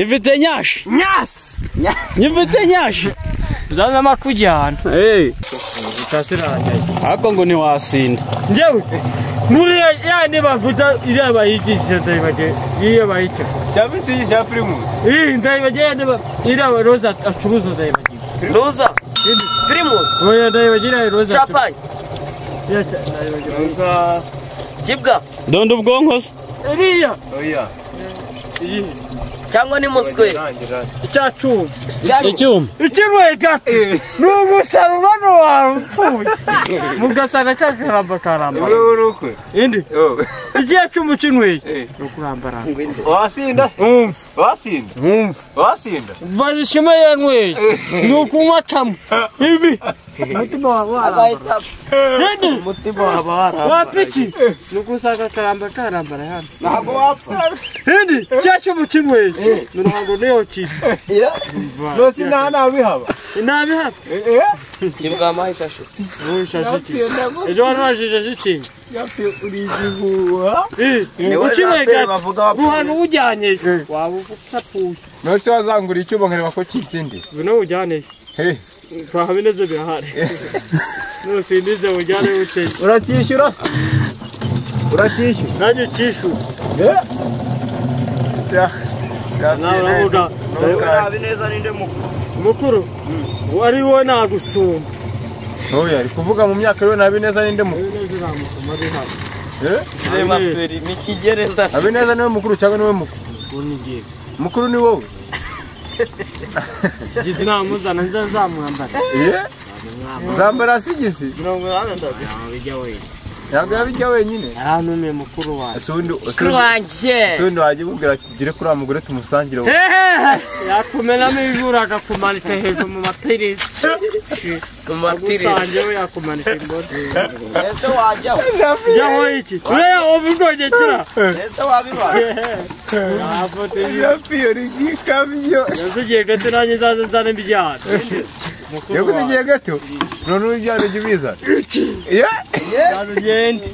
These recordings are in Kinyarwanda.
Ifite nyashi. Nyas. Ifite nyashi. Zaza makujyana. Bitasiranye. Ako ngo ni wasinda. Njewe. Muri yandi bavuga ireba yigisha ndayibaje. Ireba yica. Cyabisi cya primus. Ndayibaje yandi ireba roza acuruza ndayibaje. Roza. Primus. Oya ndayibaje roza. Champagne. Ya ndayibaje. Roza. Jibga. Dondo ubwonko se. Iriya. Oya. Iyi. Cyangwa ni muswe. Icyacuma. Icyuma. Ikimwe gato. Nugusaruma no wapfuye. Mugasana kakaramba karamba. Urukwe. Indi. Igiye cyumucinwe. Nukurambara. Wasinda. Wasinda. Wasinda. Bazishima yanwe. Nukunywa tamu. Ibi. Mutima wabara. Indi. Mutima wabara. Wapiki. Nugusaka karamba karambara hano. Ntago wapfa. Indi. Cyumucinwe. Nurago neyo ki. Nose nana bihaba. Inabihaba. Jibga mahishashe. Ushashiki. Ejo warajije ziki. Yapi urizihuha. Ukimwe gato. Ruhano ujyanye. Waba ufapfuye. Nose wazangura icyo bongereba ko kitsindi. Bino ujyane. Twahabineze bihari. Nose ndize ujyane ute. Uratishyura? Uratishyura? Nanjye kishu. Navuga. Neza ninde Mukuru. Wari wo nagusumba. Oya, ari kuvuga mu myaka yo nabineza ninde mukuru. Rema feri ni kigereza. Abineza niwe mukuru cyangwa niwe mukuru? Unigiye. Mukuru ni wowe. Gizi namuzana nzamwambara. Zambara sigisi. 80 ndabe. Bijya wenyine. Yabijya wenyine. Arantume mukuru wawe. Mukuru wanje. Sundi waje mubwira ati gire kuri amugore tumusangire. Yakumenamo ibijura akakumanika hejuru mu matirisi. Agusanje we yakumanika imboni. Ese wajyaho. Jyaho iki? Uriya ubugoge kira. Ese wabibaye. Afote Yapiyo rigikabyo. yazugiye gato nanjye nzane mbijyana. Yagusigiye gato. None ujyane gibiza. Yazugende.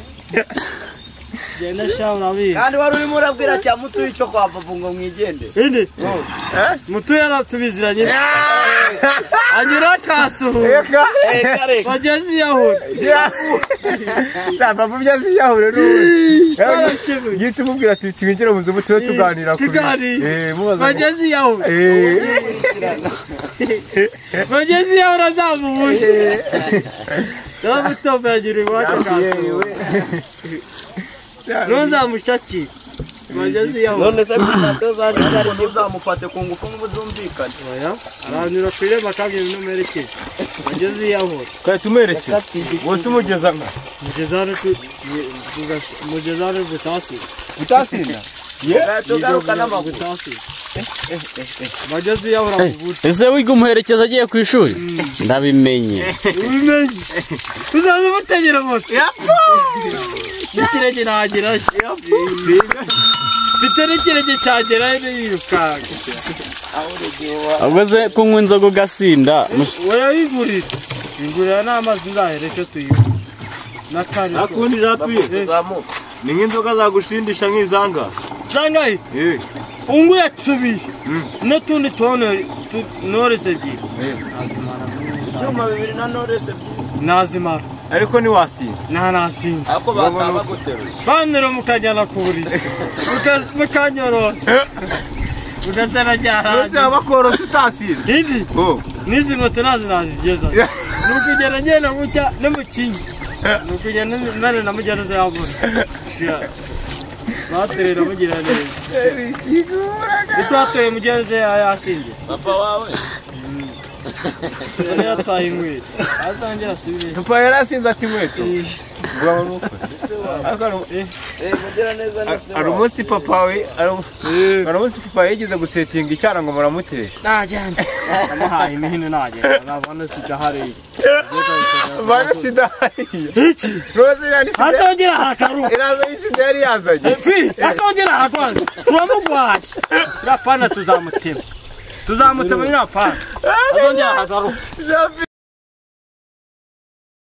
Genda shaura biye. Kandi wari urimo urabwira cya mutu icyo kwa papa ngo mwigende. Indi. Mutu yaratubiziranye. Anyura kasuhu. Kare. Bagezi yaho. Papa byazi yahure n'ubu. Gite mubwira ati twinjira mu nzu mutu tuganira kuri. Bagezi yaho. Bagezi yaho razamu. Namutobe agira iwacu kasuhu. Nonza mushaki. Bagezi yaho. None se bisato zari uzamufate ku ngufu n'ubuzumvikane. Oya. Aranyura kwire bakage n'umerekeze. Bagezi yaho. Kwa tumereke. Wose mugeza nka. Mugezane butasi. Utasinda. Tugaruka n'amaguru. Butasi. Bagezi yaho ravuga. Ese wiga umuherekeza agiye ku ishuri? Ndabimenye. Ubimenye. Uzaza mutegera moto. Ikirege nagira. Bitera ikirege cyagera yiruka. Abaze kunywa inzoga ugasinda. Wayigurira. Ingurira n'amazi ndahereke tuyiwe. Nakari. Akundi rapiye. Ni nk'inzoga zagushindisha nk'izanga. Zangaye. Ungu yatsubiye. N'utundi tone norese byi. Cyuma 2 na norese byi. Nazimara. Ariko ni wasinda. Nasinda. Ako bataba guterura. Bandero mukajyana kuburi. Mukanyorosha. Ugasana cyara. Ese abakoro tutasinda. Indi. Nizi moto nazigeza. Nukugera nyene mucya n'umukinyi. Nukugera nane namujyana za yabona. Baterera mugira neza. Bitatoye mugenze yasinze. Papa wawe. Yataye inkweto. Azangira asubire. Papa yarasinze ati nkweto. Bwa nuko. Mugira neza nese. Ari umunsi papa we, ari umunsi papa yigeze gusetinga icyara ngo muramutesha. Najyana. Amuhaye imihino najyana. Nabona sija hari. Bana sida. Iki. Rose yani sida. Azongera hakaru. Iraza isida yari yazanye. Azongera hakwanza. Turamugwasha. Rapana tuzamutema. Tuzamutema nyapana. Azongera hakaru.